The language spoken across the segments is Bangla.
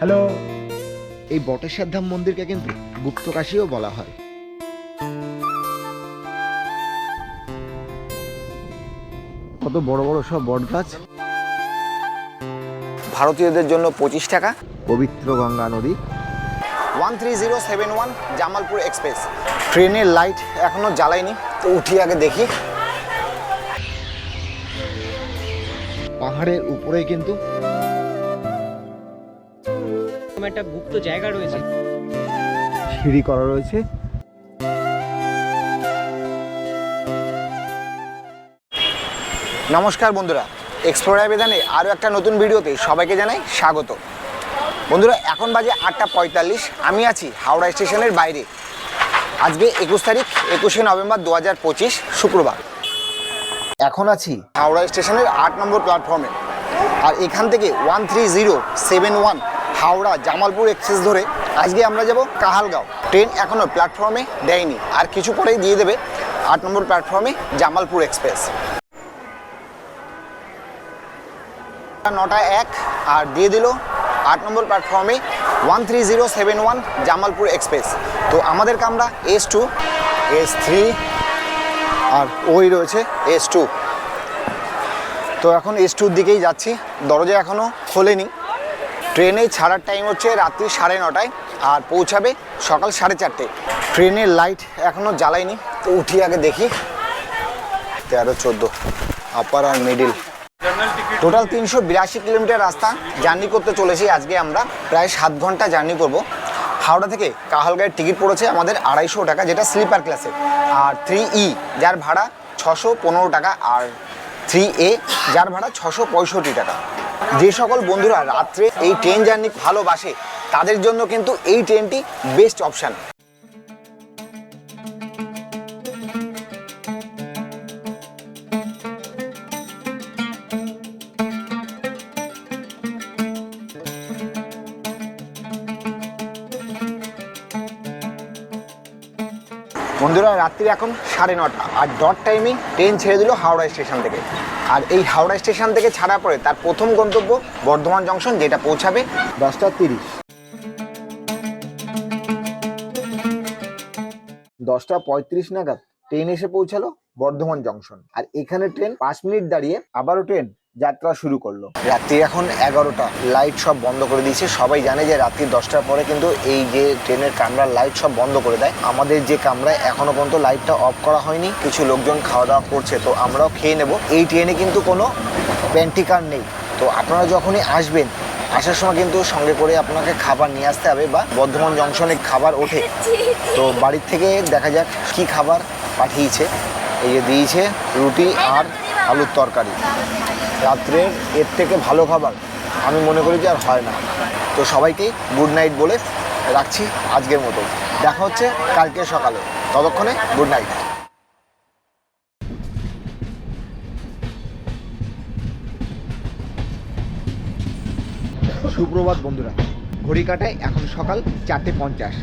হ্যালো। এই বটেশ্বর ধাম মন্দিরকে কিন্তু গুপ্তকাশীও বলা হয়। কত বড় বড় সব বট গাছ। ভারতীয়দের জন্য 25 টাকা। পবিত্র গঙ্গা নদী। 13071 জামালপুর এক্সপ্রেস। ট্রেনের লাইট এখনো জ্বালায়নি, তো উঠি আগে দেখি। পাহাড়ের উপরে কিন্তু একটা গুপ্ত জায়গা রয়েছে, সিঁড়ি করা রয়েছে। নমস্কার বন্ধুরা, এক্সপ্লোরার বেদানে আরও একটা নতুন ভিডিওতে সবাইকে জানাই স্বাগত। বন্ধুরা, এখন বাজে 8:45। আমি আছি হাওড়া স্টেশনের বাইরে। আজকে 21 তারিখ, 21শে নভেম্বর 2025 শুক্রবার। এখন আছি হাওড়া স্টেশনের 8 নম্বর প্ল্যাটফর্মে। আর এখান থেকে 13071 হাওড়া জামালপুর এক্সপ্রেস ধরে আজকে আমরা যাব কাহালগাঁও। ট্রেন এখনও প্ল্যাটফর্মে দেয়নি, আর কিছু পরেই দিয়ে দেবে 8 নম্বর প্ল্যাটফর্মে জামালপুর এক্সপ্রেস। 9:01 আর দিয়ে দিল 8 নম্বর প্ল্যাটফর্মে 13071 জামালপুর এক্সপ্রেস। তো আমাদের কামরা S2, S3 আর ওই রয়েছে S2। তো এখন S2-র দিকেই যাচ্ছি। দরজা এখনও খোলেনি। ট্রেনে ছাড়ার টাইম হচ্ছে রাত্রি 9:30 আর পৌঁছাবে সকাল 4:30। ট্রেনের লাইট এখনও জ্বালায়নি, তো উঠি আগে দেখি। 13-14 আপার আর মিডিল। টোটাল 382 কিলোমিটার রাস্তা জার্নি করতে চলেছি আজকে আমরা। প্রায় 7 ঘন্টা জার্নি করব। হাওড়া থেকে কাহালগাঁয়ের টিকিট পড়েছে আমাদের 250 টাকা, যেটা স্লিপার ক্লাসে। আর 3E যার ভাড়া 615 টাকা, আর 3A যার ভাড়া 665 টাকা। যে সকল বন্ধুরা রাত্রে এই ট্রেন জার্নি ভালোবাসে তাদের জন্য কিন্তু এই ট্রেনটি বেস্ট অপশান। বন্ধুরা, রাত্রি এখন 9:30 আর ডট টাইমেই ট্রেন ছেড়ে দিল হাওড়া স্টেশন থেকে। আর এই হাওড়া স্টেশন থেকে ছাড়ার পরে তার প্রথম গন্তব্য বর্ধমান জংশন, যেটা পৌঁছাবে 10:30। 10:35 নাগাদ ট্রেন এসে পৌঁছালো বর্ধমান জংশন। আর এখানে ট্রেন 5 মিনিট দাঁড়িয়ে আবারও ট্রেন যাত্রা শুরু করলো। রাত্রি এখন 11টা। লাইট সব বন্ধ করে দিয়েছে। সবাই জানে যে রাত্রি 10টার পরে কিন্তু এই যে ট্রেনের কামরার লাইট সব বন্ধ করে দেয়। আমাদের যে কামরায় এখনো পর্যন্ত লাইটটা অফ করা হয়নি। কিছু লোকজন খাওয়া দাওয়া করছে, তো আমরাও খেয়ে নেব। এই ট্রেনে কিন্তু কোনো প্যান্টিকার নেই। তো আপনারা যখনই আসবেন, আসার সময় কিন্তু সঙ্গে করে আপনাকে খাবার নিয়ে আসতে হবে, বা বর্ধমান জংশনে খাবার ওঠে। তো বাড়ির থেকে দেখা যাক কি খাবার পাঠিয়েছে। এই যে দিয়েছে রুটি আর আলুর তরকারি। রাত্রের এর থেকে ভালো খাবার আমি মনে করি যে আর হয় না। তো সবাইকেই গুড নাইট বলে রাখছি আজকের মতো। দেখা হচ্ছে কালকে সকালে। ততক্ষণে গুড নাইট। সুপ্রভাত বন্ধুরা, ঘড়ি কাটায় এখন সকাল 4:50।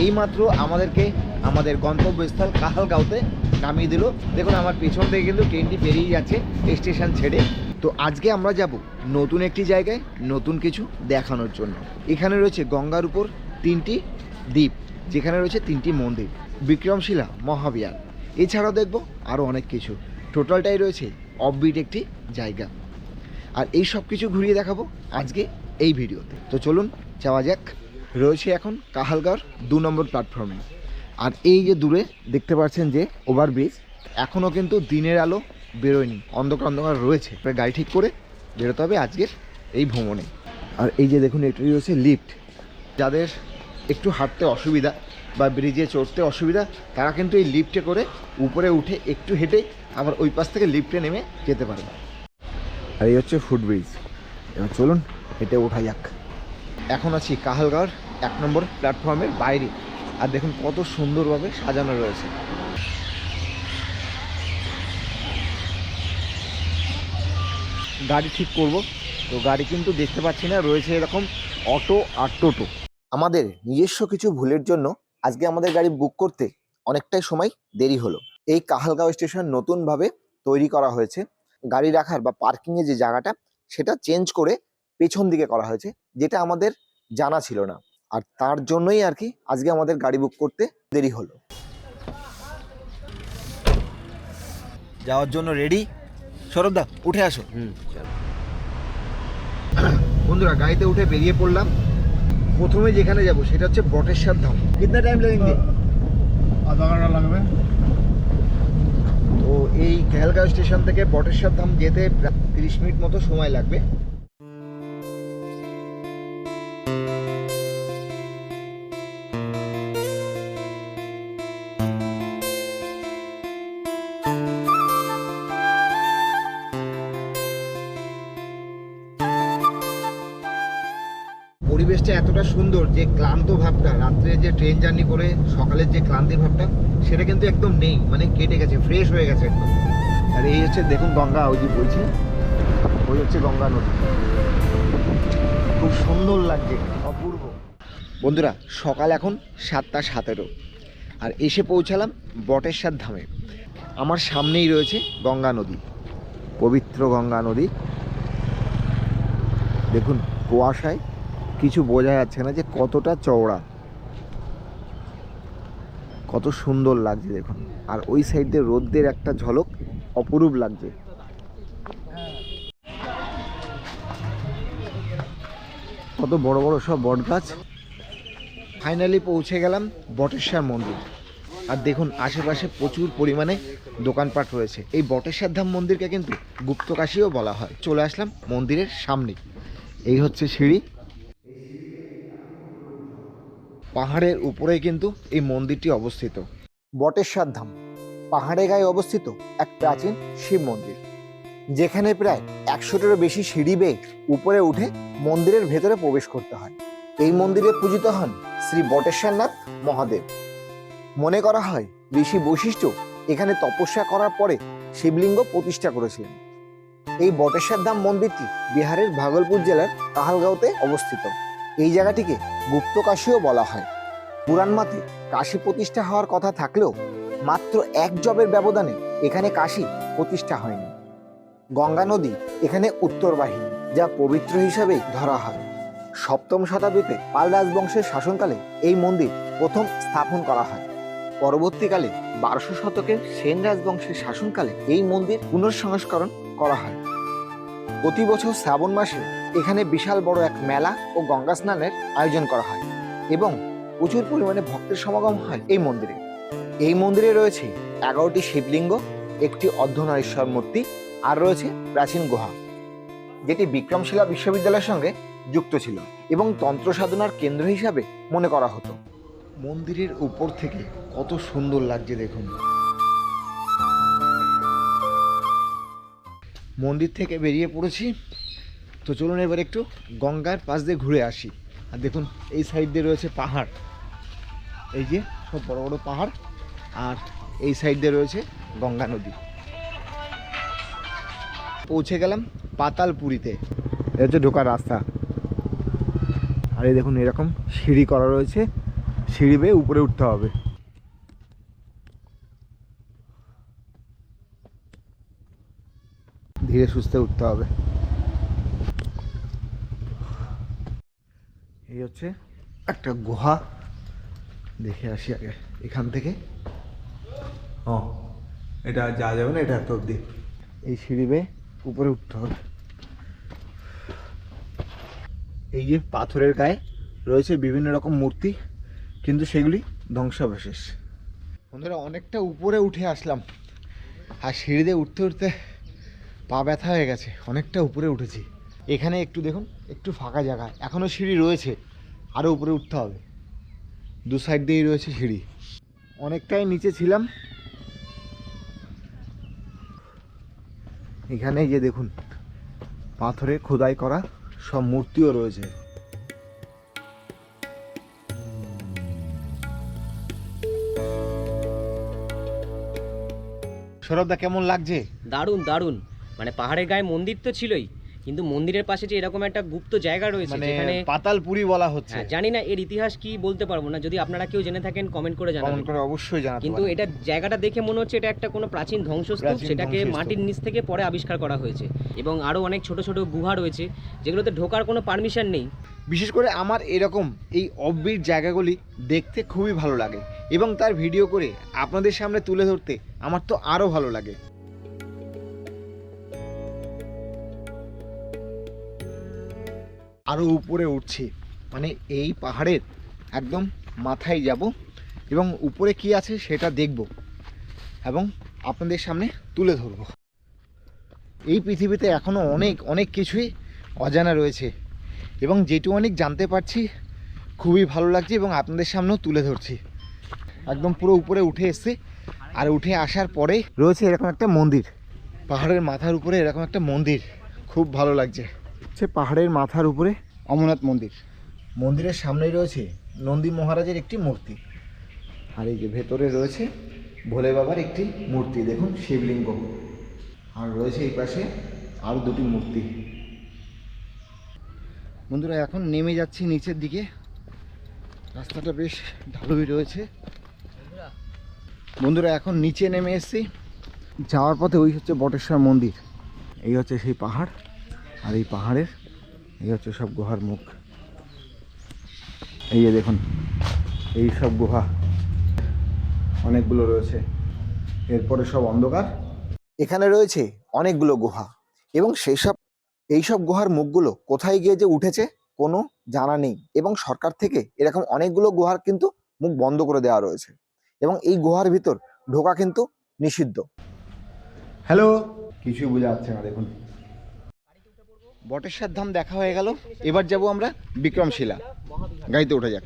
এইমাত্র আমাদেরকে আমাদের গন্তব্যস্থল কাহালগাঁওতে নামিয়ে দিল। দেখুন আমার পেছন থেকে কিন্তু ট্রেনটি বেরিয়ে যাচ্ছে স্টেশন ছেড়ে। তো আজকে আমরা যাব নতুন একটি জায়গায়, নতুন কিছু দেখানোর জন্য। এখানে রয়েছে গঙ্গার উপর 3টি দ্বীপ, যেখানে রয়েছে 3টি মন্দির, বিক্রমশিলা, মহাবিহার। এছাড়াও দেখব আরও অনেক কিছু। টোটালটাই রয়েছে অফবিট একটি জায়গা। আর এই সব কিছু ঘুরিয়ে দেখাবো আজকে এই ভিডিওতে। তো চলুন যাওয়া যাক। রয়েছে এখন কাহালগাঁওর 2 নম্বর প্ল্যাটফর্মে। আর এই যে দূরে দেখতে পাচ্ছেন যে ওভারব্রিজ, এখনও কিন্তু দিনের আলো বেরোয়নি, অন্ধকার অন্ধকার রয়েছে। গাড়ি ঠিক করে বেরোতে হবে আজকের এই ভ্রমণে। আর এই যে দেখুন, এটাই হচ্ছে লিফট। যাদের একটু হাঁটতে অসুবিধা বা ব্রিজে চড়তে অসুবিধা, তারা কিন্তু এই লিফটে করে উপরে উঠে একটু হেঁটে আবার ওই পাশ থেকে লিফটে নেমে যেতে পারবে। আর এই হচ্ছে ফুটব্রিজ। এবার চলুন হেঁটে ওঠা যাক। এখন আছি কাহালগাঁওর 1 নম্বর প্ল্যাটফর্মের বাইরে। আর দেখুন কত সুন্দরভাবে সাজানো রয়েছে। গাড়ি ঠিক করব, তো গাড়ি কিন্তু দেখতে পাচ্ছি না। রয়েছে এরকম অটো আর টোটো। আমাদের নিজস্ব কিছু ভুলের জন্য আজকে আমাদের গাড়ি বুক করতে অনেকটাই সময় দেরি হলো। এই কাহালগাঁও স্টেশন নতুনভাবে তৈরি করা হয়েছে। গাড়ি রাখার বা পার্কিংয়ের যে জায়গাটা, সেটা চেঞ্জ করে পেছন দিকে করা হয়েছে, যেটা আমাদের জানা ছিল না, আর তার জন্যই আর কি আজকে আমাদের গাড়ি বুক করতে দেরি হলো। যাওয়ার জন্য রেডি? সৌরভদা উঠে আসো। চলো। বন্ধুরা গাড়িতে উঠে বেরিয়ে পড়লাম। প্রথমে যেখানে যাব সেটা হচ্ছে বটেশ্বর ধাম। কিতনা টাইম লাগেঙ্গে? आधा घंटा लगবে। তো এই খেয়ালগাঁও স্টেশন থেকে বটেশ্বর ধাম যেতে প্রায় 30 মিনিট মতো সময় লাগবে। পরিবেশটা এতটা সুন্দর যে ক্লান্ত ভাবটা, রাত্রে যে ট্রেন জার্নি করে সকালের যে ক্লান্তি ভাবটা সেটা কিন্তু একদম নেই, মানে কেটে গেছে, ফ্রেশ হয়ে গেছে একদম। আর এই হচ্ছে দেখুন গঙ্গা, ওই যে বলছি ওই হচ্ছে গঙ্গা নদী, খুব সুন্দর লাগছে, অপূর্ব। বন্ধুরা সকাল এখন 7:17 আর এসে পৌঁছালাম বটেশ্বর ধামে। আমার সামনেই রয়েছে গঙ্গা নদী, পবিত্র গঙ্গা নদী। দেখুন কুয়াশায় কিছু বোঝা যাচ্ছে না যে কতটা চওড়া, কত সুন্দর লাগছে দেখুন। আর ওই সাইড দিয়ে রোদ্রের একটা ঝলক, অপরূপ লাগছে। কত বড় বড় সব বট গাছ। ফাইনালি পৌঁছে গেলাম বটেশ্বর মন্দির। আর দেখুন আশেপাশে প্রচুর পরিমাণে দোকানপাট রয়েছে। এই বটেশ্বর ধাম মন্দিরকে কিন্তু গুপ্তকাশীও বলা হয়। চলে আসলাম মন্দিরের সামনে। এই হচ্ছে সিঁড়ি। পাহাড়ের উপরে কিন্তু এই মন্দিরটি অবস্থিত। বটেশ্বর ধাম পাহাড়ে গায়ে অবস্থিত এক প্রাচীন শিব মন্দির, যেখানে প্রায় 100টারও বেশি সিঁড়ি বেয়ে উপরে উঠে মন্দিরের ভেতরে প্রবেশ করতে হয়। এই মন্দিরে পূজিত হন শ্রী বটেশ্বরনাথ মহাদেব। মনে করা হয় ঋষি বশিষ্ঠ এখানে তপস্যা করার পরে শিবলিঙ্গ প্রতিষ্ঠা করেছিলেন। এই বটেশ্বর ধাম মন্দিরটি বিহারের ভাগলপুর জেলার কাহালগাঁওতে অবস্থিত। এই জায়গাটিকে গুপ্তকাশীও বলা হয়। পুরাণ মতে কাশী প্রতিষ্ঠা হওয়ার কথা থাকলেও মাত্র এক যবের ব্যবধানে এখানে কাশী প্রতিষ্ঠা হয়নি। গঙ্গা নদী এখানে উত্তরবাহিনী, যা পবিত্র হিসাবেই ধরা হয়। 7ম শতাব্দীতে পাল রাজবংশের শাসনকালে এই মন্দির প্রথম স্থাপন করা হয়। পরবর্তীকালে 1200 শতকের সেন রাজবংশের শাসনকালে এই মন্দির পুনঃসংস্করণ করা হয়। প্রতি বছর শ্রাবণ মাসে এখানে বিশাল বড় এক মেলা ও গঙ্গা স্নানের আয়োজন করা হয় এবং প্রচুর পরিমাণে ভক্তের সমাগম হয় এই মন্দিরে। এই মন্দিরে রয়েছে 11টি শিবলিঙ্গ, একটি অর্ধনারীশ্বর মূর্তি, আর রয়েছে প্রাচীন গুহা, যেটি বিক্রমশিলা বিশ্ববিদ্যালয়ের সঙ্গে যুক্ত ছিল এবং তন্ত্র সাধনার কেন্দ্র হিসাবে মনে করা হতো। মন্দিরের উপর থেকে কত সুন্দর লাগছে দেখুন। মন্দির থেকে বেরিয়ে পড়েছি, তো চলুন এবার একটু গঙ্গার পাশ দিয়ে ঘুরে আসি। আর দেখুন এই সাইড দিয়ে রয়েছে পাহাড়, এই যে সব বড় বড় পাহাড়, আর এই সাইড দিয়ে রয়েছে গঙ্গা নদী। পৌঁছে গেলাম পাতালপুরীতে। এটা হচ্ছে ঢোকার রাস্তা। আর এই দেখুন এরকম সিঁড়ি করা রয়েছে, সিঁড়ি বেয়ে উপরে উঠতে হবে। ধীরে সুস্থে উঠতে হবে। এই হচ্ছে একটা গুহা, দেখে আসি আগে এখান থেকে। এটা যা যাবে না, এটা এত অব্দি। এই সিঁড়ি বেয়ে উপরে উঠতে হবে। এই যে পাথরের গায়ে রয়েছে বিভিন্ন রকম মূর্তি, কিন্তু সেগুলি ধ্বংসাবশেষ। বন্ধুরা অনেকটা উপরে উঠে আসলাম, আর সিঁড়িতে উঠতে উঠতে পা ব্যথা হয়ে গেছে। অনেকটা উপরে উঠেছি। এখানে একটু দেখুন, একটু ফাঁকা জায়গা, এখনও সিঁড়ি রয়েছে, আরও উপরে উঠতে হবে। দু সাইড দিয়েই রয়েছে সিঁড়ি। অনেকটাই নিচে ছিলাম। এখানে যে দেখুন পাথরে খোদাই করা সব মূর্তিও রয়েছে। সৌরভদা কেমন লাগছে? দারুণ দারুণ, মানে পাহাড়ের গায়ে মন্দির তো ছিলই, কিন্তু মন্দিরের পাশে যে এরকম একটা গুপ্ত জায়গা রয়েছে মানে যেখানে পাতালপুরি বলা হচ্ছে। হ্যাঁ, জানি না এর ইতিহাস কি, বলতে পারবো না, যদি আপনারা কেউ জেনে থাকেন কমেন্ট করে জানাবেন। কমেন্ট করে অবশ্যই জানাতে কিন্তু পারেন। এটা জায়গাটা দেখে মনে হচ্ছে এটা একটা কোনো প্রাচীন ধ্বংসস্তূপ, প্রাচীন সেটাকে ধ্বংসস্তূপ। মাটির নিচ থেকে পরে আবিষ্কার করা হয়েছে এবং আরও অনেক ছোট ছোট গুহা রয়েছে যেগুলোতে ঢোকার কোনো পারমিশন নেই। বিশেষ করে আমার এরকম এই অফবিট জায়গাগুলি দেখতে খুবই ভালো লাগে এবং তার ভিডিও করে আপনাদের সামনে তুলে ধরতে আমার তো আরও ভালো লাগে। আরও উপরে উঠছি, মানে এই পাহাড়ের একদম মাথায় যাব এবং উপরে কি আছে সেটা দেখব এবং আপনাদের সামনে তুলে ধরব। এই পৃথিবীতে এখনও অনেক অনেক কিছুই অজানা রয়েছে এবং যেটু অনেক জানতে পারছি খুবই ভালো লাগছে এবং আপনাদের সামনেও তুলে ধরছি। একদম পুরো উপরে উঠে এসছি, আর উঠে আসার পরে রয়েছে এরকম একটা মন্দির, পাহাড়ের মাথার উপরে এরকম একটা মন্দির, খুব ভালো লাগছে। হচ্ছে পাহাড়ের মাথার উপরে অমরনাথ মন্দির, মন্দিরের সামনেই রয়েছে নন্দী মহারাজের একটি মূর্তি, আর এই যে ভেতরে রয়েছে ভোলে বাবার একটি মূর্তি, দেখুন শিবলিঙ্গ, আর রয়েছে এই পাশে আরও দুটি মূর্তি। বন্ধুরা এখন নেমে যাচ্ছি নিচের দিকে, রাস্তাটা বেশ ঢালুই রয়েছে। বন্ধুরা এখন নিচে নেমে এসেছি, যাওয়ার পথে ওই হচ্ছে বটেশ্বর মন্দির, এই হচ্ছে সেই পাহাড়, আর এই পাহাড়ের এই হচ্ছে সব গুহার মুখ। এই যে দেখুন এই সব গুহা অনেকগুলো রয়েছে, এরপরে সব অন্ধকার। এখানে রয়েছে অনেকগুলো গুহা এবং এইসব গুহার মুখগুলো কোথায় গিয়ে যে উঠেছে কোনো জানা নেই এবং সরকার থেকে এরকম অনেকগুলো গুহার কিন্তু মুখ বন্ধ করে দেওয়া রয়েছে এবং এই গুহার ভিতর ঢোকা কিন্তু নিষিদ্ধ। হ্যালো, কিছুই বোঝা যাচ্ছে না। দেখুন বটেশ্বর ধাম দেখা হয়ে গেল, এবার যাব আমরা বিক্রমশিলা। গাড়িতে উঠে যাক।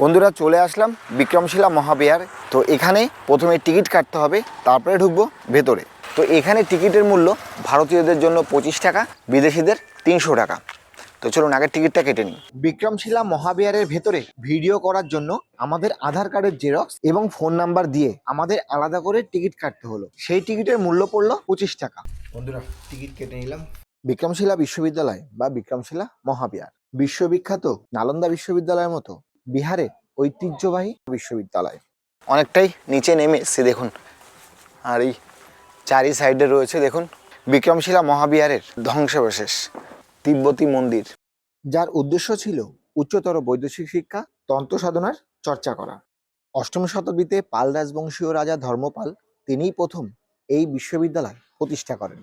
বন্ধুরা চলে আসলাম বিক্রমশিলা মহাবিহার। তো এখানে প্রথমে টিকিট কাটতে হবে, তারপরে ঢুকবো ভেতরে। তো এখানে টিকিটের মূল্য ভারতীয়দের জন্য 25 টাকা, বিদেশিদের 300 টাকা। তো চলুন আগে টিকিটটা কেটে নিই। বিক্রমশিলা মহাবিহারের ভেতরে ভিডিও করার জন্য আমাদের আধার কার্ডের জেরক্স এবং ফোন নাম্বার দিয়ে আমাদের আলাদা করে টিকিট কাটতে হলো। সেই টিকিটের মূল্য পড়লো 25 টাকা। বন্ধুরা টিকিট কেটে নিলাম। বিক্রমশিলা বিশ্ববিদ্যালয় বা বিক্রমশিলা মহাবিহার বিশ্ববিখ্যাত নালন্দা বিশ্ববিদ্যালয়ের মতো বিহারের ঐতিহ্যবাহী বিশ্ববিদ্যালয়। অনেকটাই নিচে নেমে এসছে দেখুন, আর এই চারি সাইডে রয়েছে দেখুন বিক্রমশিলা মহাবিহারের ধ্বংসাবশেষ, তিব্বতী মন্দির, যার উদ্দেশ্য ছিল উচ্চতর বৈদেশিক শিক্ষা, তন্ত্র সাধনার চর্চা করা। অষ্টম শতাব্দীতে পাল রাজবংশীয় রাজা ধর্মপাল তিনিই প্রথম এই বিশ্ববিদ্যালয় প্রতিষ্ঠা করেন।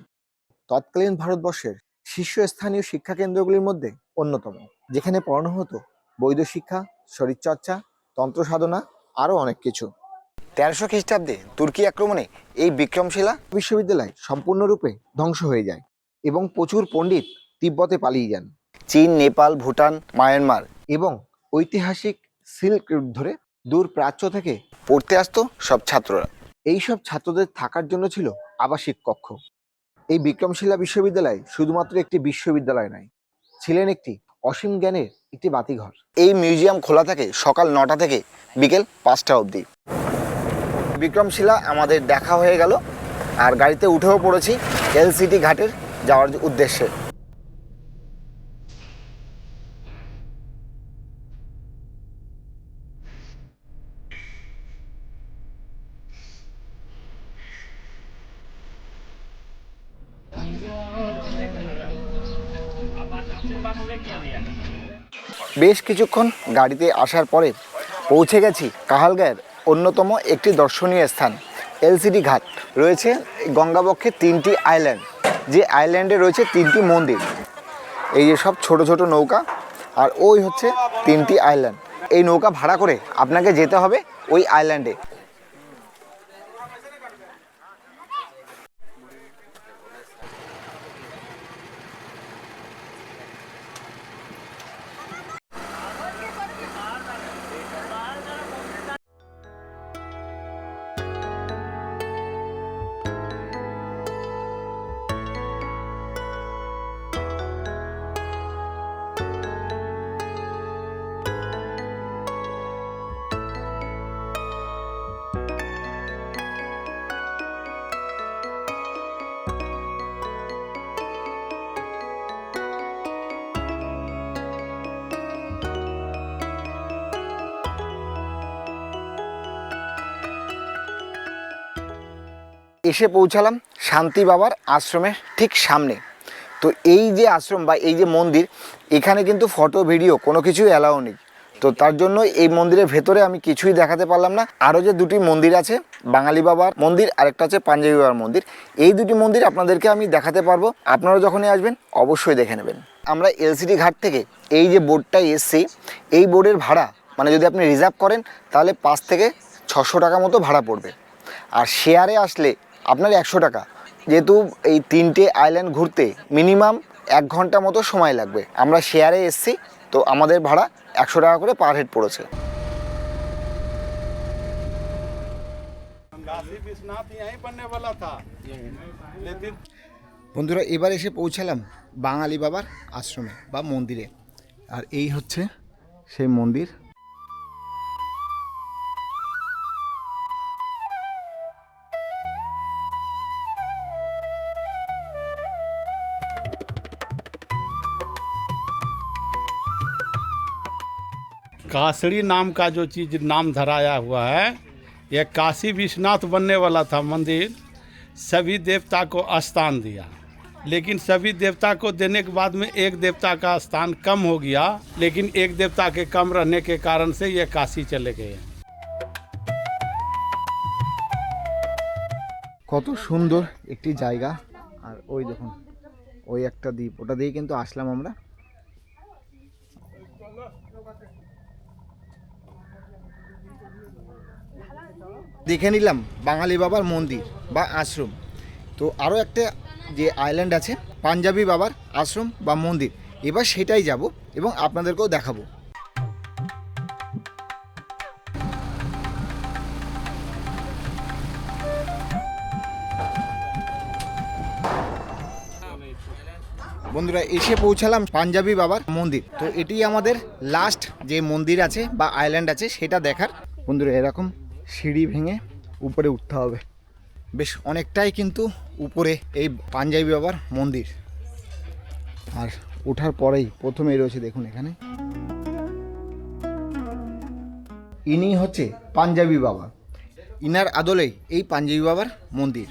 তৎকালীন ভারতবর্ষের শীর্ষস্থানীয় শিক্ষা কেন্দ্রগুলির মধ্যে অন্যতম, যেখানে পড়ানো হতো বৈদ শিক্ষা, শরীরচর্চা, তন্ত্র সাধনা, আরও অনেক কিছু। 1300 খ্রিস্টাব্দে তুর্কি আক্রমণে এই বিক্রমশিলা বিশ্ববিদ্যালয় সম্পূর্ণরূপে ধ্বংস হয়ে যায় এবং প্রচুর পণ্ডিত তিব্বতে পালিয়ে যান। চীন, নেপাল, ভুটান, মায়ানমার এবং ঐতিহাসিক সিল্ক রুট ধরে দূর প্রাচ্য থেকে পড়তে আসতো সব ছাত্ররা। এই সব ছাত্রদের থাকার জন্য ছিল আবাসিক কক্ষ। এই বিক্রমশিলা বিশ্ববিদ্যালয় শুধুমাত্র একটি বিশ্ববিদ্যালয় নয়, ছিলেন একটি অসীম জ্ঞানের একটি বাতিঘর। এই মিউজিয়াম খোলা থাকে সকাল 9টা থেকে বিকেল 5টা অবধি। বিক্রমশিলা আমাদের দেখা হয়ে গেল, আর গাড়িতে উঠেও পড়েছি এলসিটি ঘাটের যাওয়ার উদ্দেশ্যে। বেশ কিছুক্ষণ গাড়িতে আসার পরে পৌঁছে গেছি কাহালগাঁয়ের অন্যতম একটি দর্শনীয় স্থান এলসিটি ঘাট। রয়েছে গঙ্গাবক্ষে 3টি আইল্যান্ড, যে আইল্যান্ডে রয়েছে 3টি মন্দির। এই যে সব ছোট ছোট নৌকা, আর ওই হচ্ছে 3টি আইল্যান্ড। এই নৌকা ভাড়া করে আপনাকে যেতে হবে ওই আইল্যান্ডে। এসে পৌঁছালাম শান্তি বাবার আশ্রমের ঠিক সামনে। তো এই যে আশ্রম বা এই যে মন্দির, এখানে কিন্তু ফটো ভিডিও কোনো কিছুই অ্যালাউ নেই। তো তার জন্য এই মন্দিরের ভেতরে আমি কিছুই দেখাতে পারলাম না। আরও যে দুটি মন্দির আছে, বাঙালি বাবার মন্দির আর একটা আছে পাঞ্জাবি বাবার মন্দির, এই দুটি মন্দির আপনাদেরকে আমি দেখাতে পারবো। আপনারা যখনই আসবেন অবশ্যই দেখে নেবেন। আমরা এলসিডি ঘাট থেকে এই যে বোটটায় এসছি, এই বোটের ভাড়া মানে যদি আপনি রিজার্ভ করেন তাহলে 5 থেকে 600 টাকা মতো ভাড়া পড়বে। আর শেয়ারে আসলে আপনার 100 টাকা। যেহেতু এই 3টে আইল্যান্ড ঘুরতে মিনিমাম 1 ঘন্টা মতো সময় লাগবে। আমরা শেয়ারে এসছি, তো আমাদের ভাড়া 100 টাকা করে পার হেড পড়েছে। काशी विश्वनाथ यहीं बनने वाला था लेकिन বন্ধুরা, এবার এসে পৌঁছালাম বাঙালি বাবার আশ্রমে বা মন্দিরে। আর এই হচ্ছে সেই মন্দির। कासड़ी नाम का जो चीज नाम धराया हुआ है, यह काशी विश्वनाथ बनने वाला था मंदिर। सभी देवता को स्थान दिया, लेकिन सभी देवता को देने के बाद में एक देवता का स्थान कम हो गया, लेकिन एक देवता के कम रहने के कारण से ये काशी चले गए। কত সুন্দর একটি জায়গা। আর ওই দেখুন, ওই একটা দ্বীপ, ওটা দিয়ে কিন্তু আসলাম আমরা। দেখে নিলাম বাঙালি বাবার মন্দির বা আশ্রম। তো আরও একটা যে আইল্যান্ড আছে পাঞ্জাবি বাবার আশ্রম বা মন্দির, এবার সেটাই যাব এবং আপনাদেরকেও দেখাবো। বন্ধুরা, এসে পৌঁছালাম পাঞ্জাবি বাবার মন্দির। তো এটি আমাদের লাস্ট যে মন্দির আছে বা আইল্যান্ড আছে সেটা দেখার। বন্ধুরা, এরকম সিঁড়ি ভেঙে উপরে উঠতে হবে। বেশ অনেকটাই কিন্তু উপরে এই পাঞ্জাবি বাবার মন্দির। আর ওঠার পরেই প্রথমেই রয়েছে দেখুন এখানে, ইনি হচ্ছে পাঞ্জাবি বাবা। ইনার আদলেই এই পাঞ্জাবি বাবার মন্দির।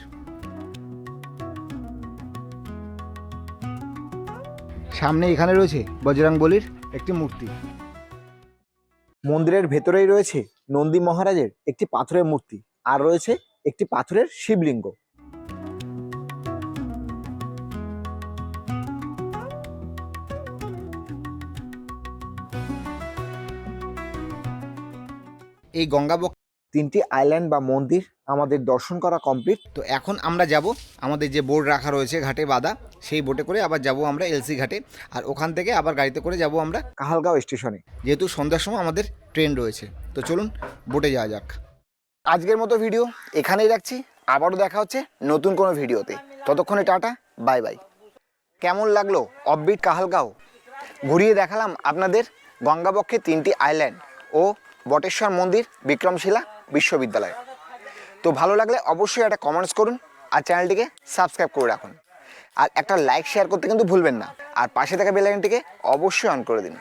সামনে এখানে রয়েছে বজরংবলীর একটি মূর্তি। মন্দিরের ভেতরেই রয়েছে নন্দী মহারাজের একটি পাথরের মূর্তি, আর রয়েছে একটি পাথরের শিবলিঙ্গ। এই গঙ্গাবক্ষে 3টি আইল্যান্ড বা মন্দির আমাদের দর্শন করা কমপ্লিট। তো এখন আমরা যাব, আমাদের যে বোট রাখা রয়েছে ঘাটে বাঁধা, সেই বোটে করে আবার যাব আমরা এলসি ঘাটে। আর ওখান থেকে আবার গাড়িতে করে যাব আমরা কাহালগাঁও স্টেশনে, যেহেতু সন্ধ্যার সময় আমাদের ট্রেন রয়েছে। তো চলুন বোটে যাওয়া যাক। আজকের মতো ভিডিও এখানেই রাখছি। আবারও দেখা হচ্ছে নতুন কোনো ভিডিওতে। ততক্ষণে টাটা, বাই বাই। কেমন লাগলো অফবিট কাহালগাঁও? ঘুরিয়ে দেখালাম আপনাদের গঙ্গাবক্ষে 3টি আইল্যান্ড ও বটেশ্বর মন্দির, বিক্রমশিলা বিশ্ববিদ্যালয়। তো ভালো লাগলে অবশ্যই একটা কমেন্টস করুন আর চ্যানেলটিকে সাবস্ক্রাইব করে রাখুন। আর একটা লাইক শেয়ার করতে কিন্তু ভুলবেন না। আর পাশে থাকা বেল আইকনটিকে অবশ্যই অন করে দিন।